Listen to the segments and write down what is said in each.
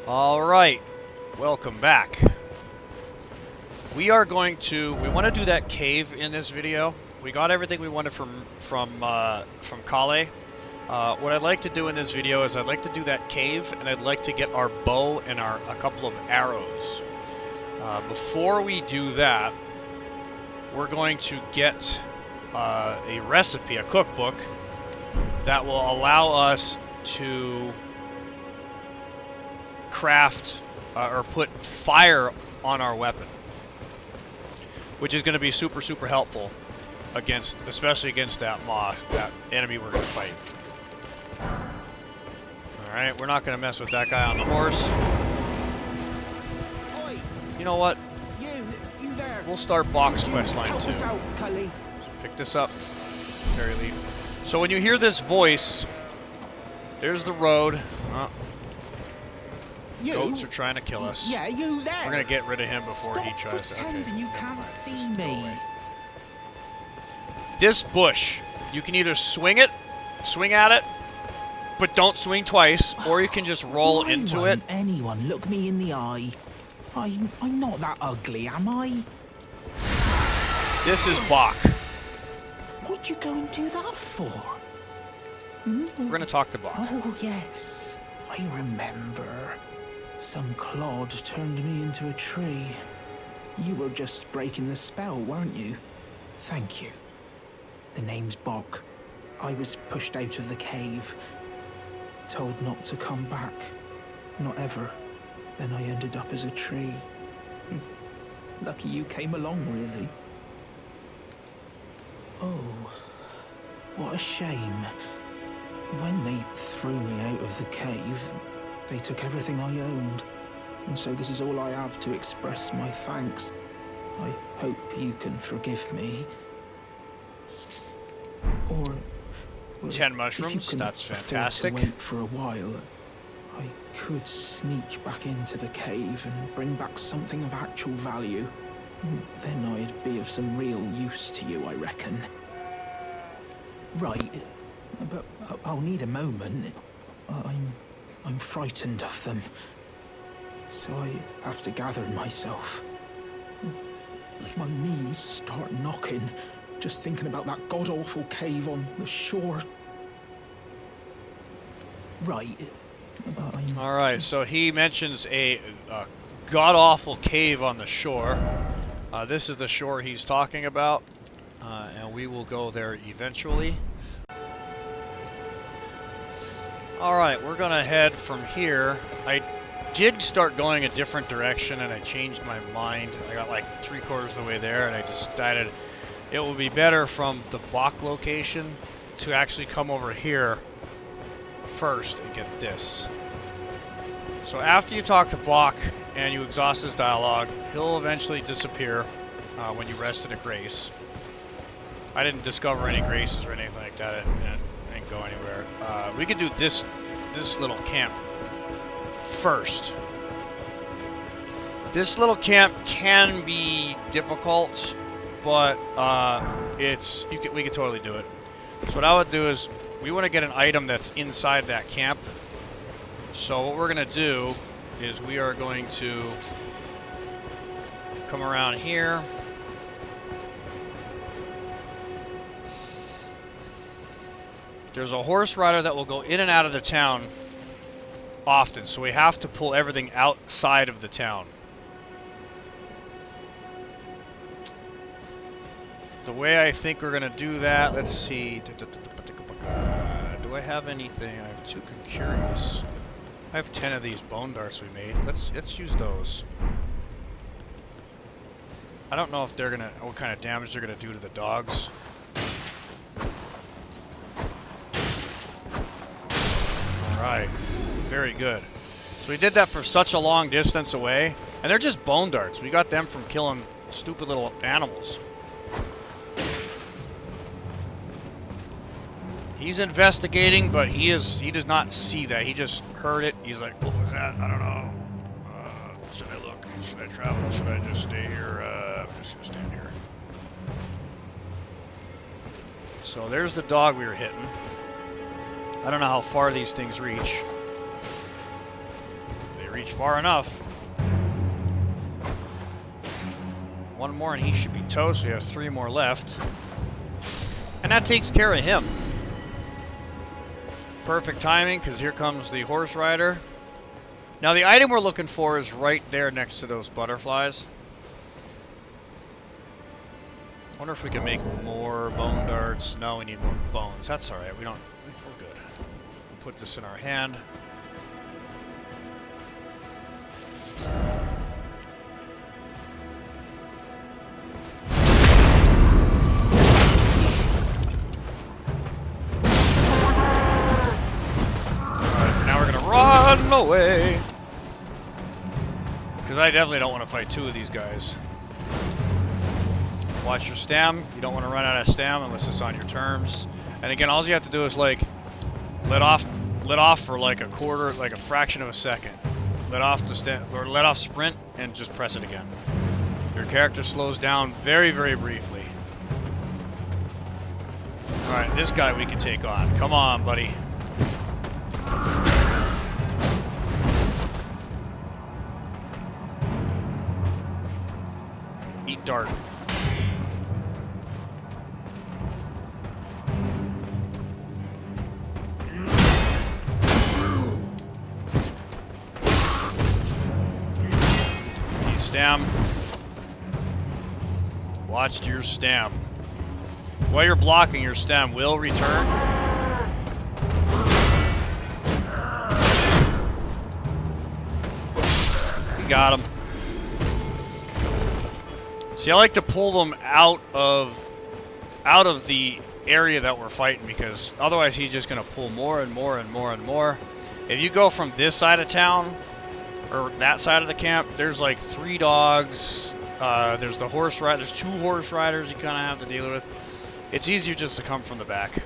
Alright, welcome back. We want to do that cave in this video. We got everything we wanted from Kale. What I'd like to do in this video is I'd like to do that cave, and I'd like to get our bow and a couple of arrows. Before we do that, we're going to get a recipe, a cookbook, that will allow us to craft or put fire on our weapon, which is going to be super helpful especially against that enemy we're going to fight. Alright, we're not going to mess with that guy on the horse. Oi. You know what? You there. We'll start box quest line 2. Out, Cully. Pick this up. Terry leave. So when you hear this voice, there's the road. Goats are trying to kill us. Yeah, you there. We're gonna get rid of him before Stop he tries to. pretending Okay, you never can't mind. see Just go me. away. This bush, you can either swing at it, but don't swing twice, or you can just roll Why into won't it. anyone look me in the eye? I'm not that ugly, am I? This is Bach. What'd you go and do that for? We're gonna talk to Bach. Oh, yes. I remember. Some clod turned me into a tree. You were just breaking the spell, weren't you? Thank you. The name's Bok. I was pushed out of the cave. Told not to come back. Not ever. Then I ended up as a tree. Lucky you came along, really. Oh, what a shame. When they threw me out of the cave, they took everything I owned, and so this is all I have to express my thanks. I hope you can forgive me. Or 10 mushrooms, if you can that's afford fantastic. To wait for a while, I could sneak back into the cave and bring back something of actual value. Then I'd be of some real use to you, I reckon. Right, but I'll need a moment. I'm frightened of them, so I have to gather myself. My knees start knocking, just thinking about that god-awful cave on the shore. Right. Alright, so he mentions a god-awful cave on the shore. This is the shore he's talking about, and we will go there eventually. Alright, we're gonna head from here. I did start going a different direction, and I changed my mind. I got like 3/4 of the way there, and I decided it would be better from the Bach location to actually come over here first and get this. So after you talk to Bach and you exhaust his dialogue, he'll eventually disappear when you rest in a grace. I didn't discover any graces or anything like that. It didn't go anywhere. We could do this little camp first. This little camp can be difficult, but we could totally do it. So what I would do is we want to get an item that's inside that camp. So what we're going to do is we are going to come around here. There's a horse rider that will go in and out of the town often, so we have to pull everything outside of the town. The way I think we're going to do that, let's see. Do I have anything? I have 2 concurious. I have 10 of these bone darts we made. Let's use those. I don't know if they're gonna what kind of damage they're gonna do to the dogs. Alright. Very good. So we did that for such a long distance away, and they're just bone darts. We got them from killing stupid little animals. He's investigating, but he does not see that. He just heard it. He's like, what was that? I don't know. Should I look? Should I travel? Should I just stay here? I'm just gonna stand here. So there's the dog we were hitting. I don't know how far these things reach. They reach far enough. One more and he should be toast. We have 3 more left. And that takes care of him. Perfect timing, because here comes the horse rider. Now the item we're looking for is right there next to those butterflies. I wonder if we can make more bone darts. No, we need more bones. That's alright, we're good. We'll put this in our hand. Run away! Because I definitely don't want to fight 2 of these guys. Watch your stam. You don't want to run out of stam unless it's on your terms. And again, all you have to do is like let off for like a quarter, like a fraction of a second. Let off the stam or let off sprint and just press it again. Your character slows down very, very briefly. All right, this guy we can take on. Come on, buddy. Eat dart. Eat stam. Watch your stam. While you're blocking, your stam will return. We got him. See, I like to pull them out of the area that we're fighting, because otherwise he's just going to pull more and more and more and more. If you go from this side of town, or that side of the camp, there's like 3 dogs, there's the horse rider, there's 2 horse riders you kind of have to deal with. It's easier just to come from the back.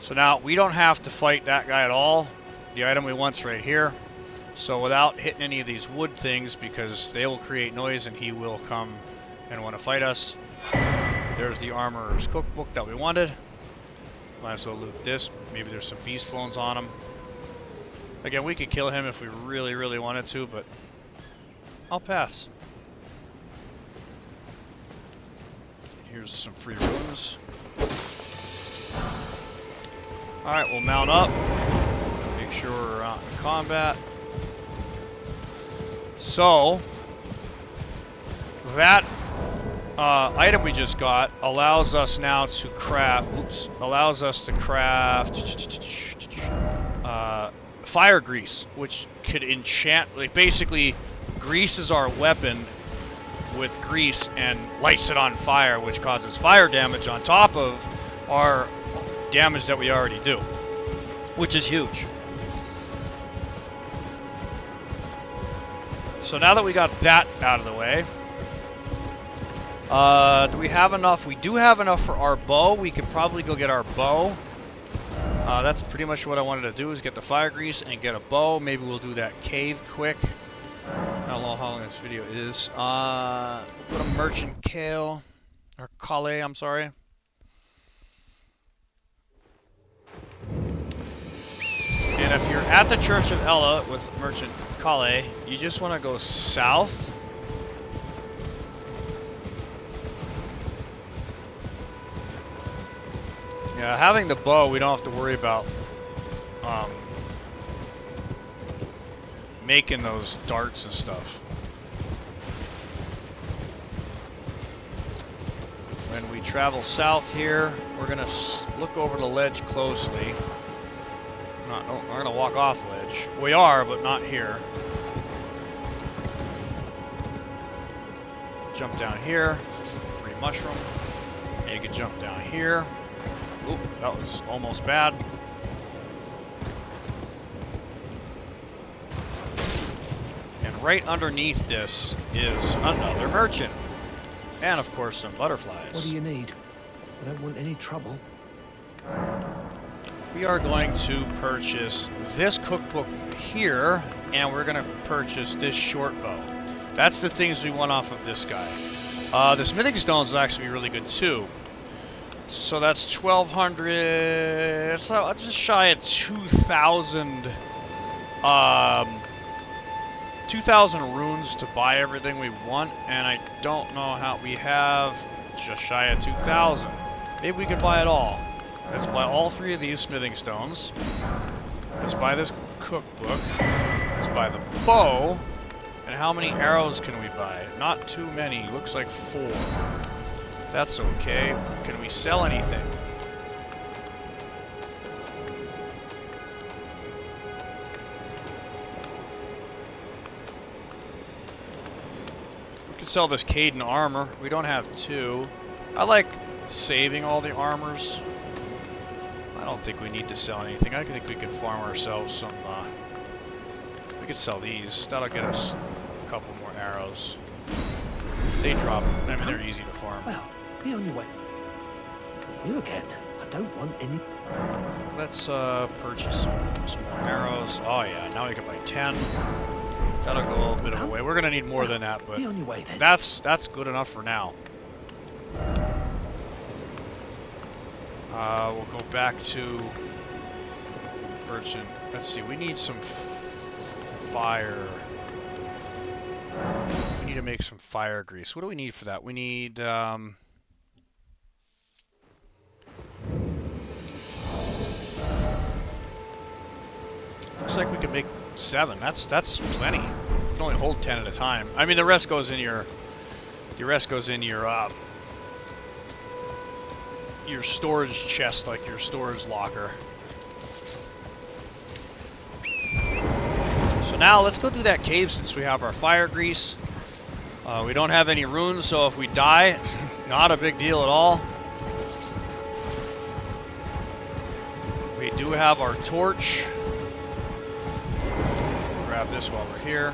So now, we don't have to fight that guy at all. The item we want's right here. So without hitting any of these wood things, because they will create noise and he will come and want to fight us. There's the armorer's cookbook that we wanted. Might as well loot this. Maybe there's some beast bones on him. Again, we could kill him if we really, really wanted to, but I'll pass. Here's some free runes. Alright, we'll mount up. Make sure we're out in combat. So, that item we just got allows us now to craft, fire grease, which could enchant, like basically greases our weapon with grease and lights it on fire, which causes fire damage on top of our damage that we already do, which is huge. So now that we got that out of the way, do we have enough? We do have enough for our bow. We could probably go get our bow. That's pretty much what I wanted to do, is get the fire grease and get a bow. Maybe we'll do that cave quick. I don't know how long this video is. We'll put a merchant Kale, or Kale, I'm sorry. And if you're at the Church of Ella with merchant Kale, you just want to go south. Yeah, having the bow, we don't have to worry about making those darts and stuff. When we travel south here, we're gonna look over the ledge closely. We're gonna walk off the ledge. We are, but not here. Jump down here, free mushroom. And you can jump down here. Oop, that was almost bad. And right underneath this is another merchant. And of course some butterflies. What do you need? I don't want any trouble. We are going to purchase this cookbook here, and we're going to purchase this short bow. That's the things we want off of this guy. The smithing stones will actually be really good too. So that's 1,200. It's just shy of 2,000. 2,000 runes to buy everything we want, and I don't know how. We have just shy of 2,000. Maybe we could buy it all. Let's buy all 3 of these smithing stones. Let's buy this cookbook. Let's buy the bow. And how many arrows can we buy? Not too many. Looks like 4. That's okay. Can we sell anything? We could sell this Caden armor. We don't have 2. I like saving all the armors. I don't think we need to sell anything. I think we can farm ourselves some, we could sell these. That'll get us a couple more arrows. They drop, I mean, they're easy to farm. Well, be on your way. You again. I don't want any... Let's, purchase some more arrows. Oh yeah, now we can buy 10. That'll go a bit of a way. We're gonna need more than that, but be on your way, then. that's good enough for now. We'll go back to merchant. Let's see, we need some fire. We need to make some fire grease. What do we need for that? We need, looks like we can make 7. That's plenty. You can only hold 10 at a time. I mean, the rest goes in your storage chest, like your storage locker. So now let's go do that cave since we have our fire grease. We don't have any runes, so if we die, it's not a big deal at all. We do have our torch. Grab this while we're here.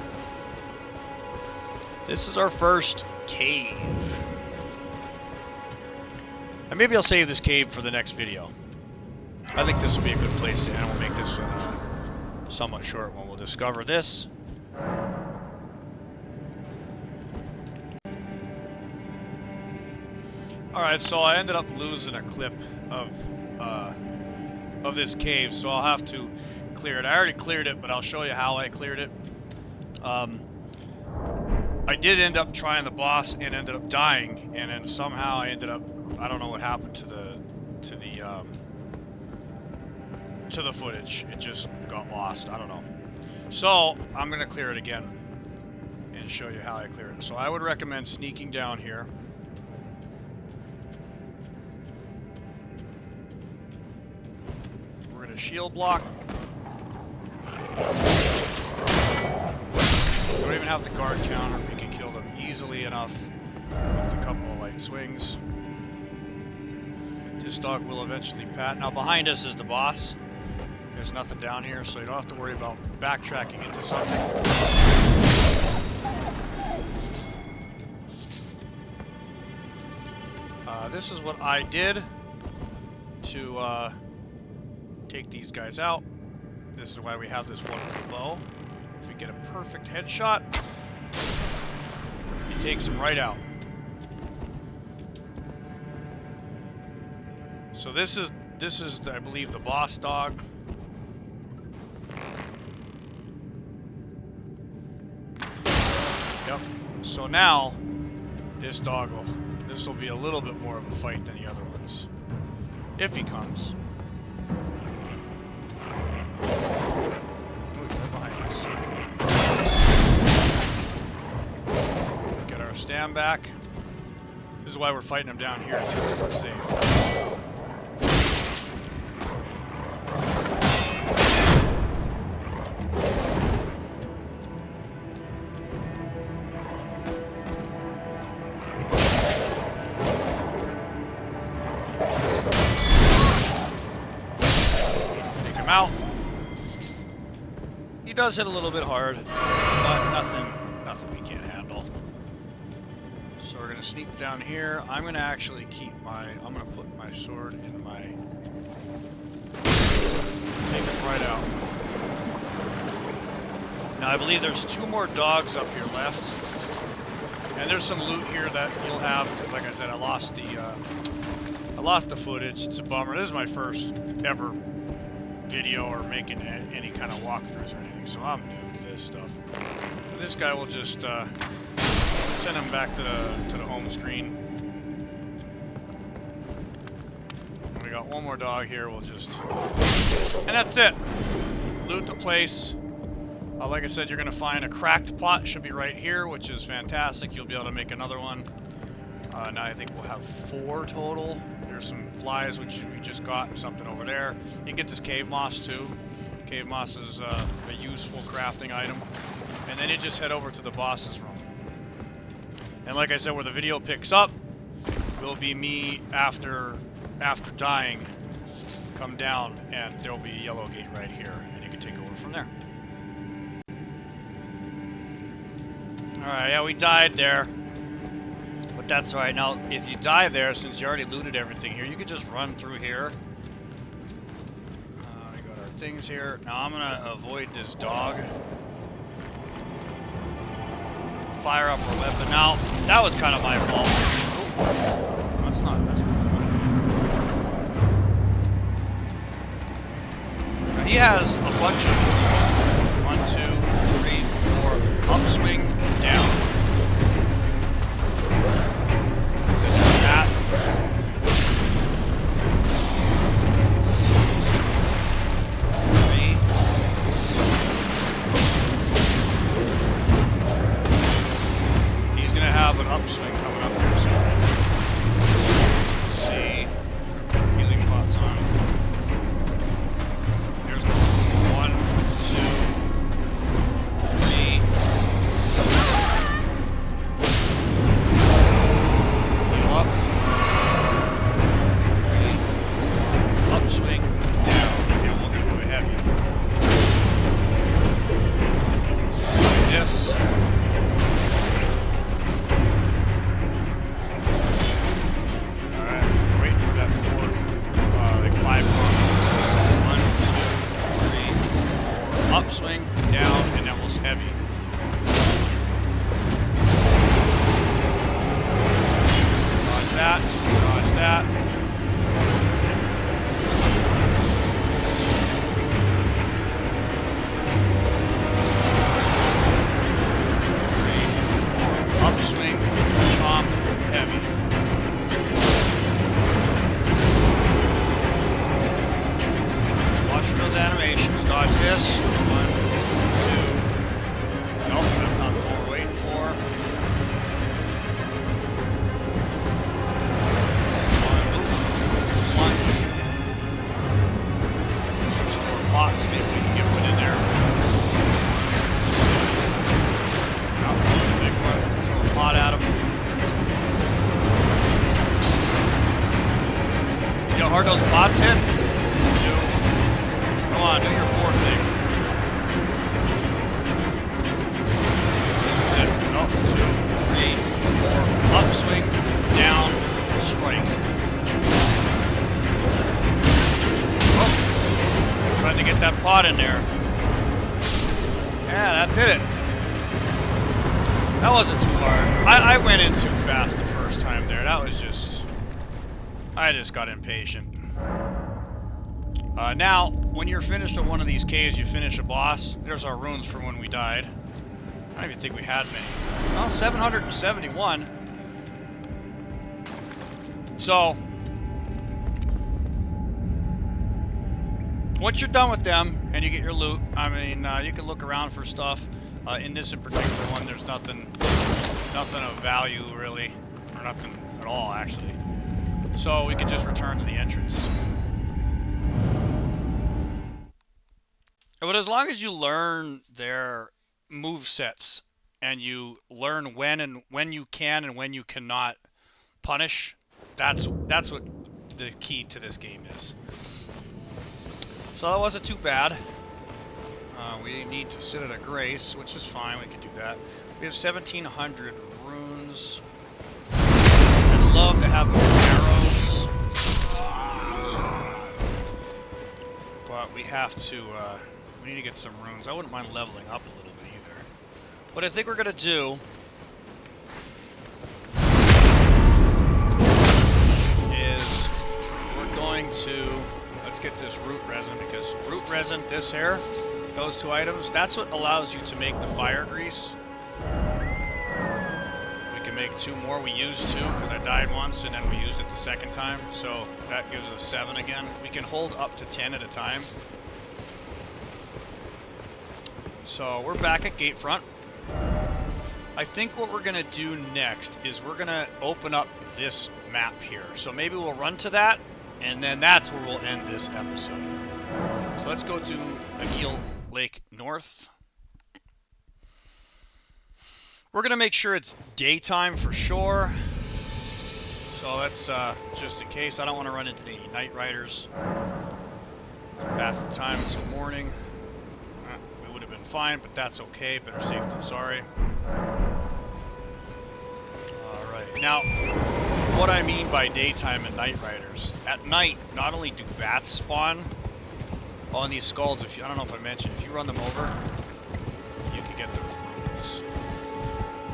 This is our first cave. And maybe I'll save this cave for the next video. I think this will be a good place to end. We'll make this somewhat short one. We'll discover this. Alright, so I ended up losing a clip of this cave, so I'll have to clear it. I already cleared it, but I'll show you how I cleared it. I did end up trying the boss and ended up dying, and then somehow I ended up, I don't know what happened to the footage. It just got lost. I don't know. So I'm gonna clear it again and show you how I clear it. So I would recommend sneaking down here. We're gonna shield block. We don't even have to guard counter. We can kill them easily enough with a couple of light swings. This dog will eventually pat. Now behind us is the boss. There's nothing down here, so you don't have to worry about backtracking into something. This is what I did to take these guys out. This is why we have this wonderful bow. If we get a perfect headshot, it takes them right out. So this is I believe the boss dog. Yep. So now this will be a little bit more of a fight than the other ones, if he comes. Ooh, he's right behind us. Get our stand back. This is why we're fighting him down here until we're safe. Out. He does hit a little bit hard, but nothing we can't handle. So we're gonna sneak down here. I'm gonna actually I'm gonna put my sword in my, take him right out. Now I believe there's 2 more dogs up here left. And there's some loot here that you'll have, because like I said, I lost the footage. It's a bummer. This is my first ever video or making any kind of walkthroughs or anything, so I'm new to this stuff. But this guy will just send him back to the home screen. And we got one more dog here. We'll just, and that's it. Loot the place. Like I said, you're gonna find a cracked pot. Should be right here, which is fantastic. You'll be able to make another one. Now I think we'll have 4 total. There's some flies, which we just got, something over there. You can get this cave moss too. Cave moss is a useful crafting item. And then you just head over to the boss's room. And like I said, where the video picks up will be me after dying. Come down, and there'll be a yellow gate right here, and you can take over from there. Alright, yeah, we died there. But that's alright. Now, if you die there, since you already looted everything here, you could just run through here. We got our things here. Now, I'm gonna avoid this dog. Fire up our weapon. Now, that was kind of my fault. Oh, that's really good. Now, he has a bunch of tools. 1, 2, 3, 4. Upswing, down. Have an upswing coming up here soon. Let's see. Healing pots on. There's 1, 2, 3. Heal up. 3. Upswing. Down. And we're gonna do a heavy. Like this. Upswing, down, and that was heavy. Dodge that, dodge that. Upswing, chomp, heavy. Just watch for those animations. Dodge this. 1, 2. Nope, that's not the one we're waiting for. 1, lunge. Some store pots, maybe we can get one in there. Nope, that's a big one. Throw a pot at him. See how hard those pots hit? 2. Come on, do your 4th thing. 2, 3, 4. Upswing, down, strike. Oh, tried to get that pot in there. Yeah, that did it. That wasn't too hard. I went in too fast the first time there. That was just... I just got impatient. Now, when you're finished with one of these caves, you finish a boss. There's our runes from when we died. I don't even think we had many. Well, 771. So, once you're done with them and you get your loot, I mean, you can look around for stuff. In this in particular one, there's nothing of value really, or nothing at all actually. So we can just return to the entrance. But as long as you learn their move sets and you learn when you can and when you cannot punish, that's what the key to this game is. So that wasn't too bad. We need to sit at a grace, which is fine. We can do that. We have 1,700 runes. I'd love to have more arrows, but we have to. We need to get some runes. I wouldn't mind leveling up a little bit either. What I think we're gonna do is going to, let's get this root resin, because root resin, this here, those 2 items, that's what allows you to make the fire grease. We can make 2 more. We used 2 because I died once and then we used it the second time. So that gives us 7 again. We can hold up to 10 at a time. So we're back at gate front. I think what we're going to do next is we're going to open up this map here. So maybe we'll run to that, and then that's where we'll end this episode. So let's go to Agil Lake North. We're going to make sure it's daytime for sure. So let's, just in case, I don't want to run into any night riders. Pass the time until morning. We would have been fine, but that's okay. Better safe than sorry. Now, what I mean by daytime and night riders, at night, not only do bats spawn on these skulls, if you, I don't know if I mentioned, if you run them over, you can get those runes.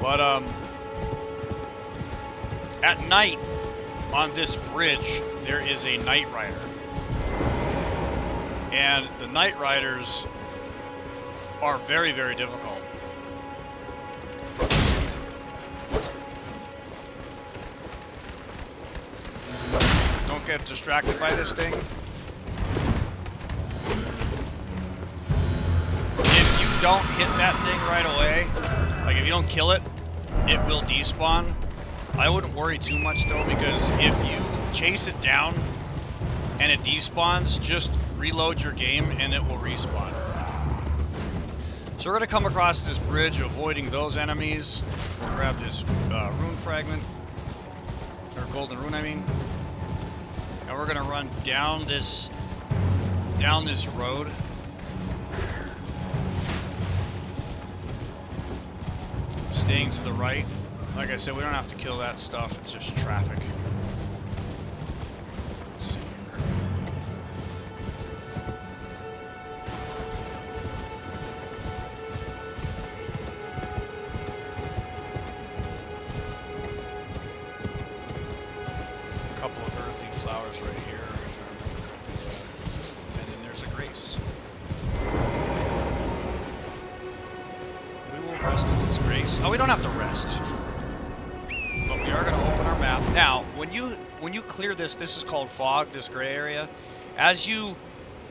But, at night, on this bridge, there is a night rider. And the night riders are very, very difficult. Get distracted by this thing. If you don't hit that thing right away, like if you don't kill it, it will despawn. I wouldn't worry too much though, because if you chase it down and it despawns, just reload your game and it will respawn. So we're going to come across this bridge avoiding those enemies. We'll grab this rune fragment, or golden rune I mean. And we're gonna run down this road. Staying to the right. Like I said, we don't have to kill that stuff, it's just traffic. Let's see here. A couple of earthy flowers right here. And then there's a grace. We will rest in this grace. Oh, we don't have to rest. But we are going to open our map. Now, when you clear this, this is called fog, this gray area. As you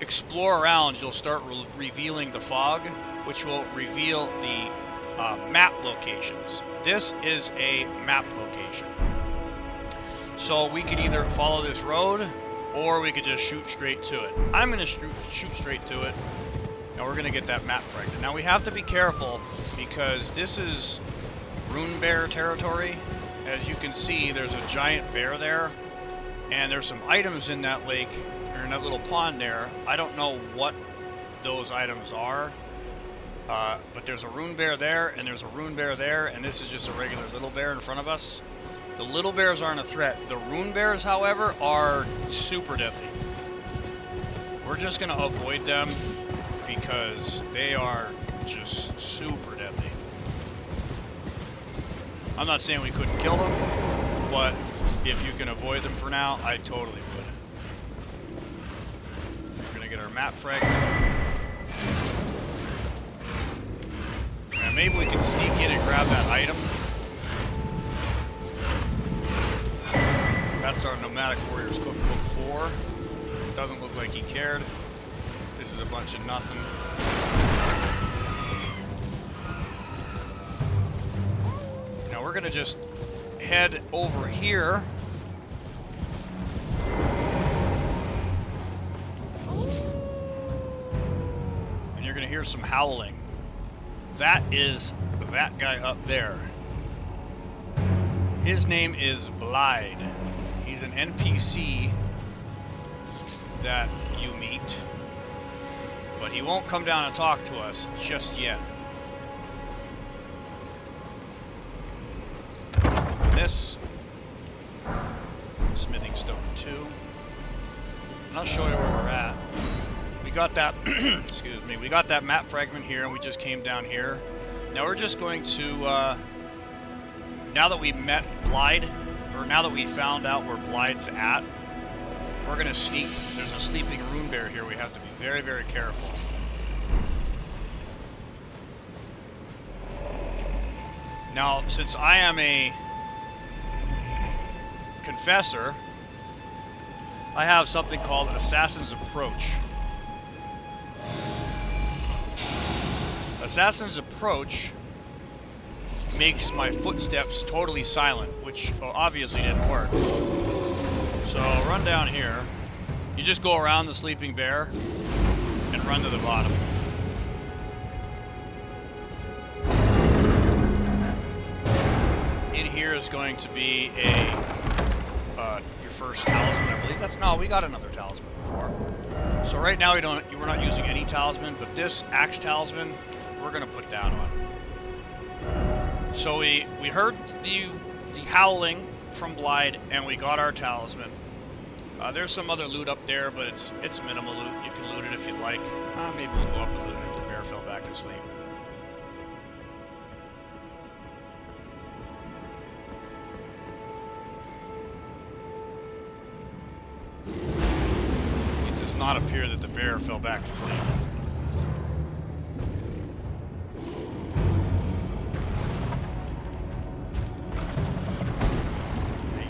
explore around, you'll start revealing the fog, which will reveal the map locations. This is a map location. So we could either follow this road, or we could just shoot straight to it. I'm going to shoot straight to it, and we're going to get that map fragment. Now we have to be careful, because this is Rune Bear territory. As you can see, there's a giant bear there, and there's some items in that lake, or in that little pond there. I don't know what those items are, but there's a Rune Bear there, and there's a Rune Bear there, and this is just a regular little bear in front of us. The little bears aren't a threat. The Rune Bears, however, are super deadly. We're just going to avoid them because they are just super deadly. I'm not saying we couldn't kill them, but if you can avoid them for now, I totally would. We're going to get our map fragment. And maybe we can sneak in and grab that item. That's our Nomadic Warriors Cookbook 4. Doesn't look like he cared. This is a bunch of nothing. Now we're gonna just head over here. And you're gonna hear some howling. That is that guy up there. His name is Blide. He's an NPC that you meet, but he won't come down and talk to us just yet. Open this. Smithing Stone 2. And I'll show you where we're at. We got that, excuse me, we got that map fragment here, and we just came down here. Now we're just going to, now that we met Blide, or now that we found out where Blide's at, we're gonna sneak. There's a sleeping rune bear here. We have to be very, very careful. Now, since I am a confessor, I have something called Assassin's Approach. Assassin's Approach makes my footsteps totally silent, which obviously didn't work. So run down here. You just go around the sleeping bear and run to the bottom. In here is going to be your first talisman, I believe. That's no, we got another talisman before. So right now we're not using any talisman, but this axe talisman we're gonna put down on. So we heard the howling from Blyde, and we got our talisman. There's some other loot up there, but it's minimal loot. You can loot it if you'd like. Maybe we'll go up and loot it if the bear fell back asleep. It does not appear that the bear fell back asleep.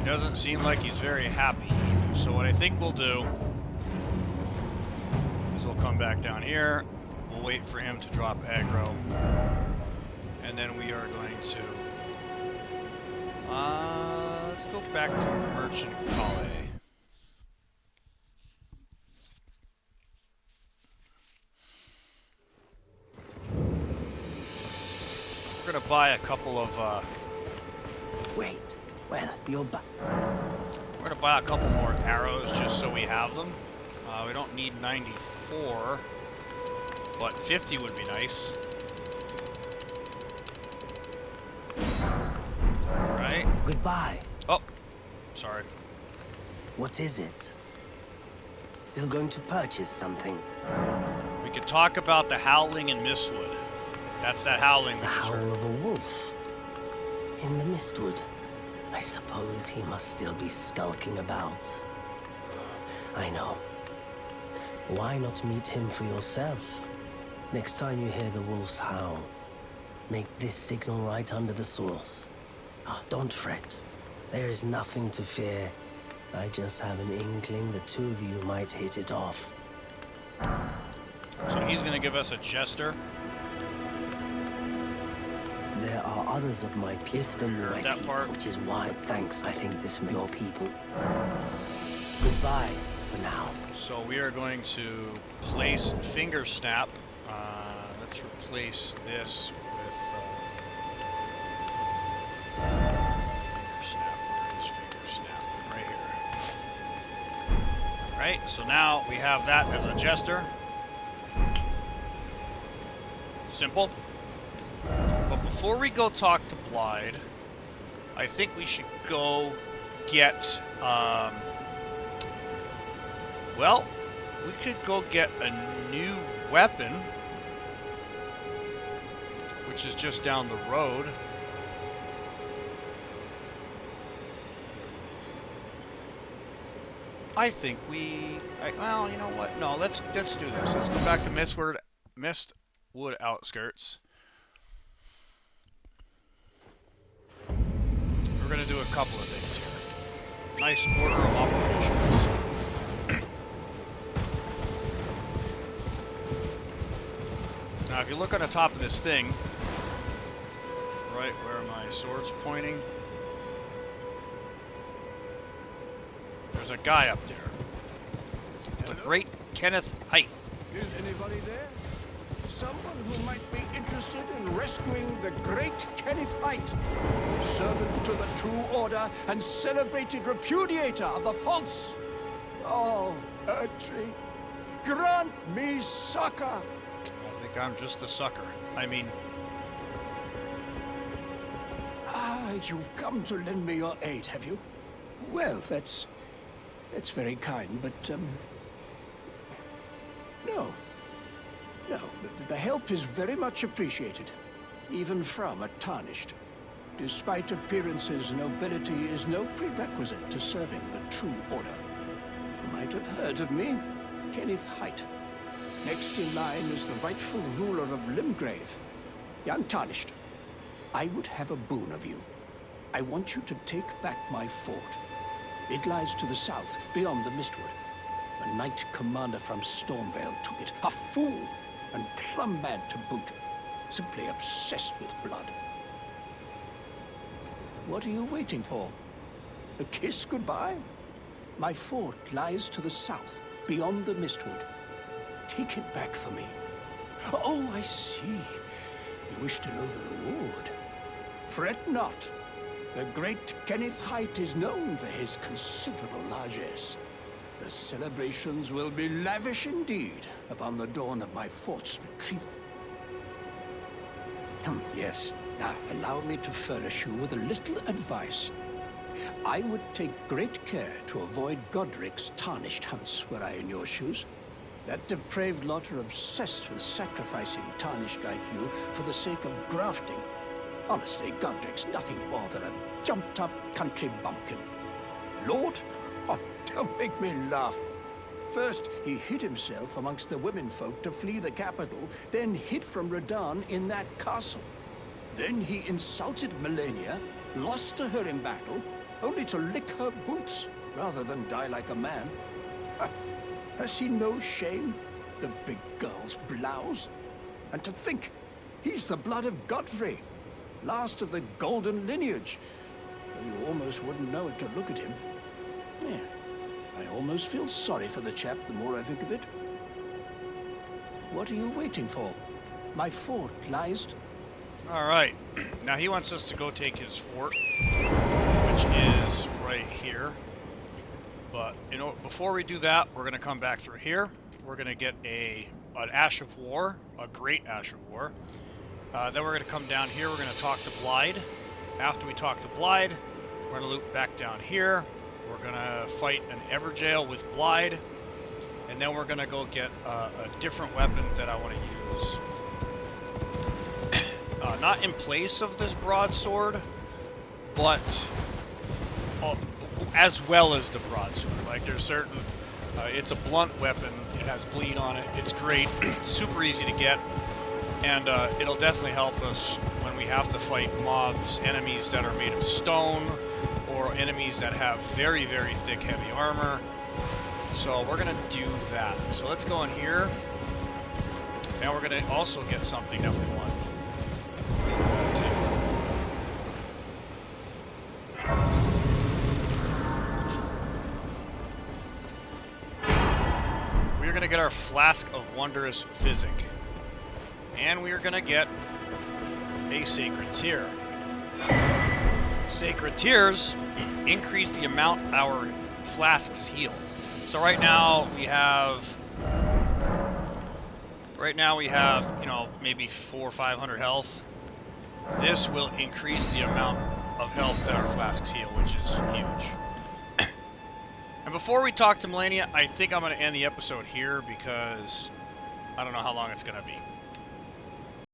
Doesn't seem like he's very happy either. So what I think we'll do is we'll come back down here, we'll wait for him to drop aggro, and then we are going to let's go back to Merchant Calais. We're gonna buy a couple of Wait. Well, you're back. we're gonna buy a couple more arrows just so we have them. We don't need 94, but 50 would be nice. Right? Goodbye. Oh, sorry. What is it? Still going to purchase something? We could talk about the howling in Mistwood. That's that howling we The just howl heard. of a wolf. In the Mistwood. I suppose he must still be skulking about. I know. Why not meet him for yourself? Next time you hear the wolf's howl, make this signal right under the source. Don't fret. There is nothing to fear. I just have an inkling the two of you might hit it off. So he's gonna give us a jester. There are others of my people, my that people, part. which is why, thanks, I think this your people. Goodbye for now. So we are going to place finger snap. Let's replace this with finger snap. Where is finger snap? Right here. Right. So now we have that as a jester. Simple. But before we go talk to Blyde, I think we should go get, well, we could go get a new weapon, which is just down the road. I think well, you know what? No, let's do this. Let's go back to Mistwood outskirts. We're gonna do a couple of things here. Nice order of operations. Now, if you look on the top of this thing, right where my sword's pointing, there's a guy up there. The great Kenneth Height. Is anybody there? Someone who might be interested in rescuing the great Kenneth Height, servant to the True Order and celebrated repudiator of the false. Oh, Erdtree, grant me succor. I think I'm just a sucker. I mean, You've come to lend me your aid, have you? Well, that's very kind, but, no. No, the help is very much appreciated, even from a Tarnished. Despite appearances, nobility is no prerequisite to serving the True Order. You might have heard of me. Kenneth Height. Next in line is the rightful ruler of Limgrave, young Tarnished. I would have a boon of you. I want you to take back my fort. It lies to the south, beyond the Mistwood. A knight commander from Stormvale took it. A fool, and plumb mad to boot. Simply obsessed with blood. What are you waiting for? A kiss goodbye? My fort lies to the south, beyond the Mistwood. Take it back for me. Oh, I see. You wish to know the reward. Fret not. The great Kenneth Height is known for his considerable largesse. The celebrations will be lavish indeed upon the dawn of my fort's retrieval. Yes, now allow me to furnish you with a little advice. I would take great care to avoid Godric's tarnished hunts were I in your shoes. That depraved lot are obsessed with sacrificing tarnished like you for the sake of grafting. Honestly, Godric's nothing more than a jumped-up country bumpkin. Lord? Oh, don't make me laugh. First, he hid himself amongst the womenfolk to flee the capital, then hid from Radahn in that castle. Then he insulted Melania, lost to her in battle, only to lick her boots rather than die like a man. Has he no shame, the big girl's blouse? And to think, he's the blood of Godfrey, last of the golden lineage. You almost wouldn't know it to look at him. Yeah, I almost feel sorry for the chap the more I think of it. What are you waiting for? My fort lies... Alright, now he wants us to go take his fort, which is right here. But, you know, before we do that, we're going to come back through here. We're going to get an Ash of War, a great Ash of War. Then we're going to come down here, we're going to talk to Blide. After we talk to Blide, we're going to loop back down here. We're going to fight an Everjail with Blide. And then we're going to go get a different weapon that I want to use. Not in place of this broadsword, but as well as the broadsword. Like, there's certain... it's a blunt weapon. It has bleed on it. It's great. It's super easy to get. And it'll definitely help us when we have to fight mobs, enemies that are made of stone, or enemies that have very, very thick, heavy armor. So we're going to do that. So let's go in here. And we're going to also get something that we want. We're going to get our Flask of Wondrous Physic. And we're going to get a Sacred Tear. Sacred Tears increase the amount our flasks heal. So right now we have, you know, maybe 400 or 500 health. This will increase the amount of health that our flasks heal, which is huge. And before we talk to Melania, I think I'm going to end the episode here because I don't know how long it's going to be.